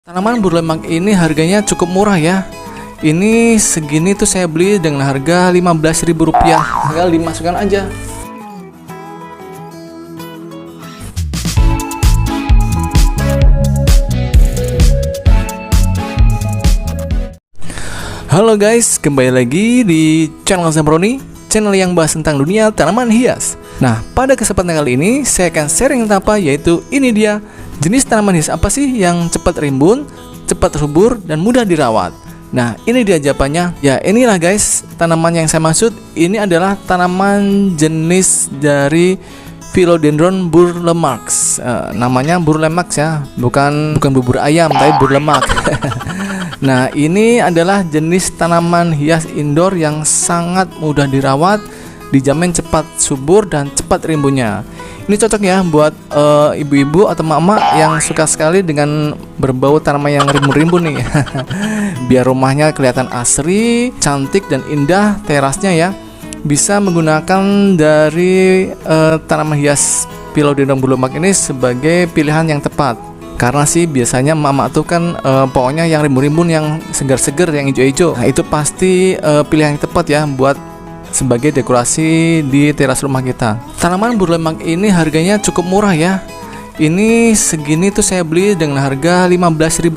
Tanaman berlemak ini harganya cukup murah ya. Ini segini tuh saya beli dengan harga Rp15.000. Tinggal dimasukkan aja. Halo guys, kembali lagi di channel Zambroni, channel yang bahas tentang dunia tanaman hias. Nah, pada kesempatan kali ini saya akan sharing tentang apa, yaitu ini dia. Jenis tanaman hias apa sih yang cepat rimbun, cepat subur, dan mudah dirawat? Nah, ini dia jawabannya. Ya, inilah guys, tanaman yang saya maksud. Ini adalah tanaman jenis dari Philodendron burlemax. Namanya burlemax ya, bukan bubur ayam, tapi burlemak. Nah, ini adalah jenis tanaman hias indoor yang sangat mudah dirawat, dijamin cepat subur dan cepat rimbunnya. Ini cocok ya buat ibu-ibu atau mama yang suka sekali dengan berbau tanaman yang rimbun-rimbun nih. Biar rumahnya kelihatan asri, cantik dan indah terasnya ya. Bisa menggunakan dari tanaman hias Philodendron burlemax ini sebagai pilihan yang tepat. Karena sih biasanya mama tuh kan pokoknya yang rimbun-rimbun, yang segar-segar, yang hijau-hijau. Nah, itu pasti pilihan yang tepat ya buat sebagai dekorasi di teras rumah kita. Tanaman burlemax ini harganya cukup murah ya. Ini segini tuh saya beli dengan harga Rp15.000.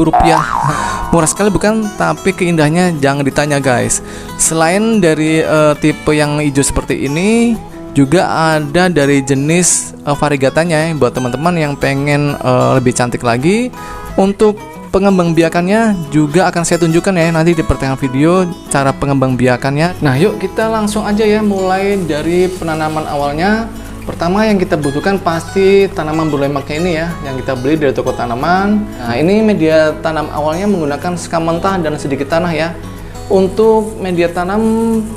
Murah sekali bukan? Tapi keindahannya jangan ditanya guys. Selain dari tipe yang hijau seperti ini, juga ada dari jenis variegatanya buat teman-teman yang pengen lebih cantik lagi. Untuk pengembangbiakannya juga akan saya tunjukkan ya nanti di pertengahan video cara pengembangbiakannya. Nah, yuk kita langsung aja ya, mulai dari penanaman awalnya. Pertama yang kita butuhkan pasti tanaman burlemaxnya ini ya, yang kita beli dari toko tanaman. Nah, ini media tanam awalnya menggunakan sekam mentah dan sedikit tanah ya. Untuk media tanam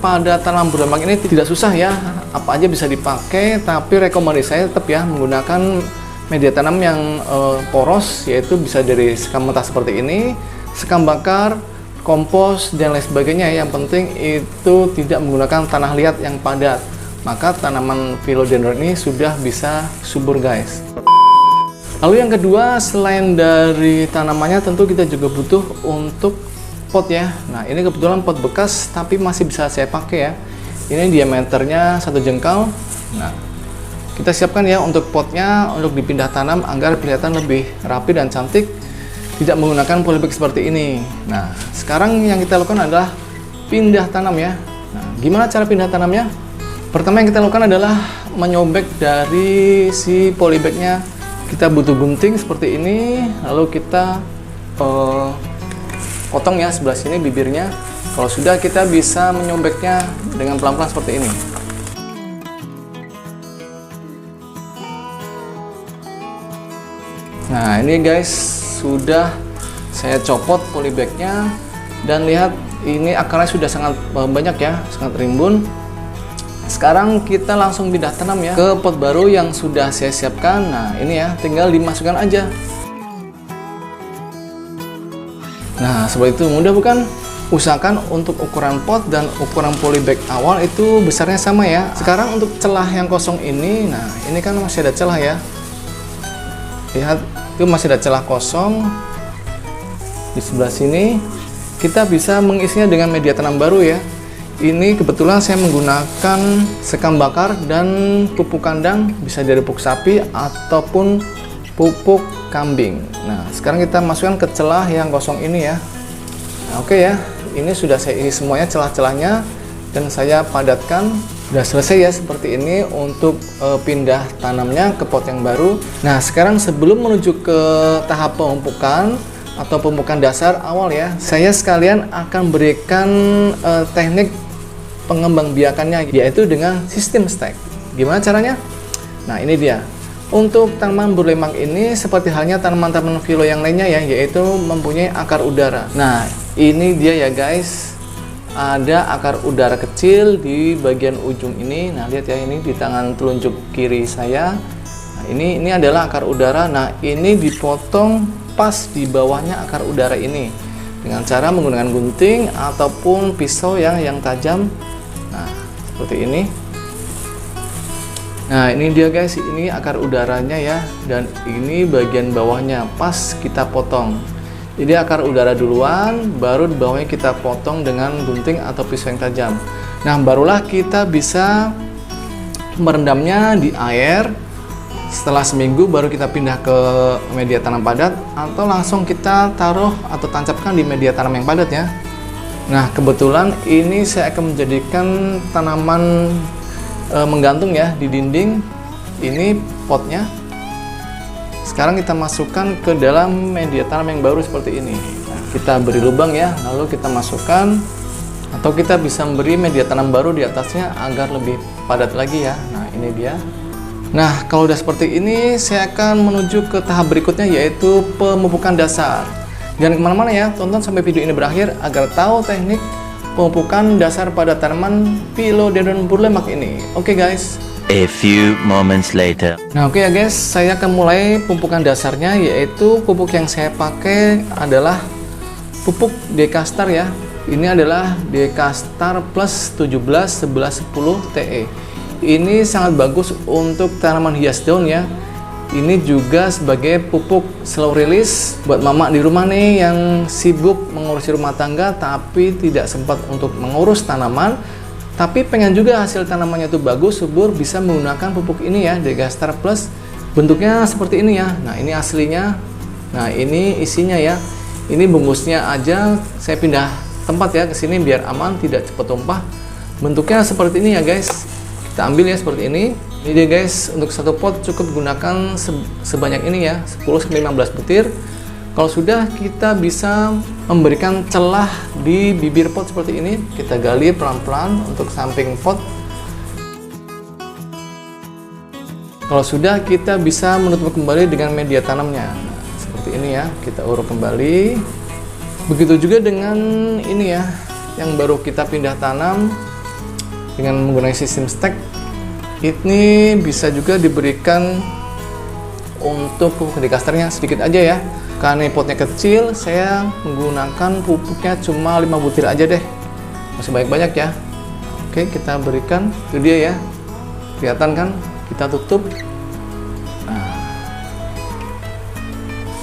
pada tanaman burlemax ini tidak susah ya, apa aja bisa dipakai, tapi rekomendasi saya tetap ya menggunakan media tanam yang poros, yaitu bisa dari sekam mentah seperti ini, sekam bakar, kompos, dan lain sebagainya. Yang penting itu tidak menggunakan tanah liat yang padat, maka tanaman Philodendron ini sudah bisa subur guys. Lalu yang kedua, selain dari tanamannya tentu kita juga butuh untuk pot ya. Nah, ini kebetulan pot bekas tapi masih bisa saya pakai ya. Ini diameternya 1 jengkal. Nah, kita siapkan ya untuk potnya untuk dipindah tanam agar kelihatan lebih rapi dan cantik, tidak menggunakan polybag seperti ini. Nah, sekarang yang kita lakukan adalah pindah tanam ya. Nah, gimana cara pindah tanamnya? Pertama yang kita lakukan adalah menyobek dari si polybagnya. Kita butuh gunting seperti ini, lalu kita potong ya sebelah sini bibirnya. Kalau sudah, kita bisa menyobeknya dengan pelan-pelan seperti ini. Nah, ini guys, sudah saya copot polybagnya, dan lihat ini akarnya sudah sangat banyak ya, sangat rimbun. Sekarang kita langsung pindah tanam ya ke pot baru yang sudah saya siapkan. Nah, ini ya, tinggal dimasukkan aja. Nah, seperti itu, mudah bukan? Usahakan untuk ukuran pot dan ukuran polybag awal itu besarnya sama ya. Sekarang untuk celah yang kosong ini, nah ini kan masih ada celah ya. Lihat, itu masih ada celah kosong di sebelah sini. Kita bisa mengisinya dengan media tanam baru ya. Ini kebetulan saya menggunakan sekam bakar dan pupuk kandang, bisa dari pupuk sapi ataupun pupuk kambing. Nah, sekarang kita masukkan ke celah yang kosong ini ya. Nah, oke ya, ini sudah saya isi semuanya celah-celahnya dan saya padatkan. Sudah selesai ya seperti ini untuk pindah tanamnya ke pot yang baru. Nah, sekarang sebelum menuju ke tahap pemupukan atau pemupukan dasar awal ya, saya sekalian akan berikan teknik pengembangbiakannya, yaitu dengan sistem stek. Gimana caranya? Nah, ini dia. Untuk tanaman burlemax ini seperti halnya tanaman-tanaman philo yang lainnya ya, yaitu mempunyai akar udara. Nah, ini dia ya guys. Ada akar udara kecil di bagian ujung ini. Nah, lihat ya, ini di tangan telunjuk kiri saya. Nah, ini adalah akar udara. Nah, ini dipotong pas di bawahnya akar udara ini dengan cara menggunakan gunting ataupun pisau yang tajam. Nah, seperti ini. Nah, ini dia guys, ini akar udaranya ya, dan ini bagian bawahnya pas kita potong. Jadi akar udara duluan, baru di bawahnya kita potong dengan gunting atau pisau yang tajam. Nah, barulah kita bisa merendamnya di air. Setelah seminggu baru kita pindah ke media tanam padat, atau langsung kita taruh atau tancapkan di media tanam yang padat ya. Nah, kebetulan ini saya akan menjadikan tanaman menggantung ya di dinding. Ini potnya. Sekarang kita masukkan ke dalam media tanam yang baru seperti ini. Nah, kita beri lubang ya, lalu kita masukkan, atau kita bisa memberi media tanam baru di atasnya agar lebih padat lagi ya. Nah, ini dia. Nah, kalau udah seperti ini, saya akan menuju ke tahap berikutnya, yaitu pemupukan dasar. Jangan kemana-mana ya, tonton sampai video ini berakhir agar tahu teknik pemupukan dasar pada tanaman Philodendron burlemak ini. Oke guys. A few moments later. Nah oke ya guys, saya akan mulai pemupukan dasarnya, yaitu pupuk yang saya pakai adalah pupuk Dekastar ya. Ini adalah Dekastar Plus 17 11 10 TE. Ini sangat bagus untuk tanaman hias daun ya. Ini juga sebagai pupuk slow release buat mama di rumah nih yang sibuk mengurusi rumah tangga tapi tidak sempat untuk mengurus tanaman, tapi pengen juga hasil tanamannya itu bagus, subur, bisa menggunakan pupuk ini ya, Dekastar Plus. Bentuknya seperti ini ya. Nah, ini aslinya. Nah, ini isinya ya. Ini bungkusnya aja saya pindah tempat ya ke sini biar aman, tidak cepat tumpah. Bentuknya seperti ini ya guys. Kita ambil ya seperti ini. Ini dia guys, untuk satu pot cukup gunakan sebanyak ini ya, 10-15 butir. Kalau sudah, kita bisa memberikan celah di bibir pot seperti ini. Kita gali pelan-pelan untuk samping pot. Kalau sudah, kita bisa menutup kembali dengan media tanamnya. Nah, seperti ini ya, kita urut kembali. Begitu juga dengan ini ya, yang baru kita pindah tanam dengan menggunakan sistem stack. Ini bisa juga diberikan untuk pupuk Dekastarnya sedikit aja ya. Karena potnya kecil, saya menggunakan pupuknya cuma 5 butir aja deh. Masih banyak-banyak ya. Oke, kita berikan. Itu dia ya. Kelihatan kan? Kita tutup.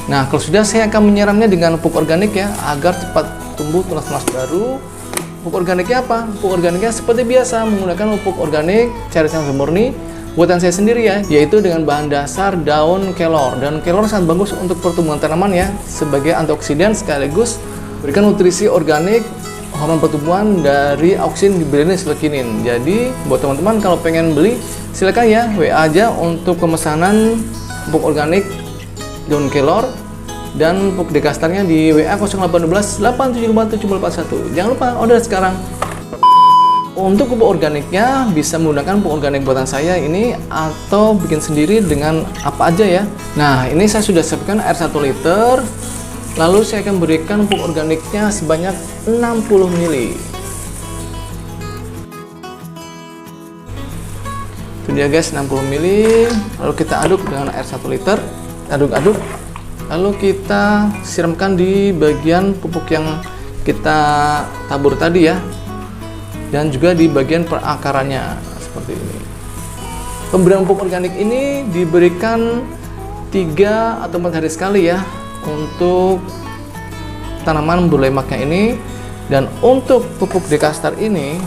Nah, kalau sudah, saya akan menyiramnya dengan pupuk organik ya, agar cepat tumbuh tunas-tunas baru. Pupuk organiknya apa? Pupuk organiknya seperti biasa, menggunakan pupuk organik cairan murni buatan saya sendiri ya, yaitu dengan bahan dasar daun kelor. Daun kelor sangat bagus untuk pertumbuhan tanaman ya, sebagai antioksidan sekaligus berikan nutrisi organik, hormon pertumbuhan dari auksin gibberellin silekinin. Jadi buat teman-teman kalau pengen beli, silakan ya WA aja untuk pemesanan pupuk organik daun kelor dan pupuk Dekastarnya di WA 0812 875 7041. Jangan lupa order sekarang. Untuk pupuk organiknya bisa menggunakan pupuk organik buatan saya ini atau bikin sendiri dengan apa aja ya. Nah, ini saya sudah siapkan air 1 liter. Lalu saya akan berikan pupuk organiknya sebanyak 60 ml. Itu dia guys, 60 ml. Lalu kita aduk dengan air 1 liter. Aduk-aduk. Lalu kita siramkan di bagian pupuk yang kita tabur tadi ya, dan juga di bagian perakarannya seperti ini. Pemberian pupuk organik ini diberikan 3 atau 4 hari sekali ya untuk tanaman burlemaknya ini, dan untuk pupuk Dekastar ini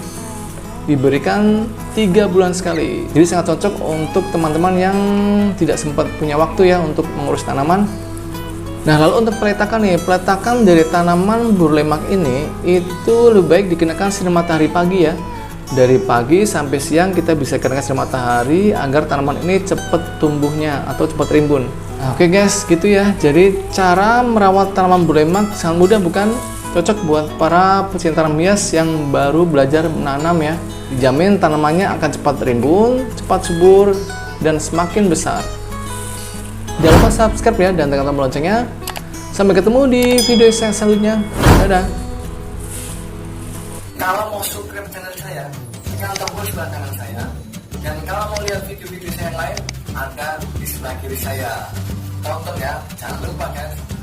diberikan 3 bulan sekali. Jadi sangat cocok untuk teman-teman yang tidak sempat punya waktu ya untuk mengurus tanaman. Nah, lalu untuk peletakan nih, peletakan dari tanaman burlemak ini itu lebih baik dikenakan sinar matahari pagi ya. Dari pagi sampai siang kita bisa kenakan sinar matahari agar tanaman ini cepat tumbuhnya atau cepat rimbun. Nah, oke guys, gitu ya. Jadi cara merawat tanaman burlemak sangat mudah bukan? Cocok buat para pecinta tanaman hias yang baru belajar menanam ya. Dijamin tanamannya akan cepat rimbun, cepat subur, dan semakin besar. Jangan lupa subscribe ya dan tekan tombol loncengnya. Sampai ketemu di video yang selanjutnya. Dadah. Kalau mau subscribe channel saya, tekan tombol sebelah kanan saya. Dan kalau mau lihat video-video saya yang lain, ada di sebelah kiri saya. Tonton ya, jangan lupa guys.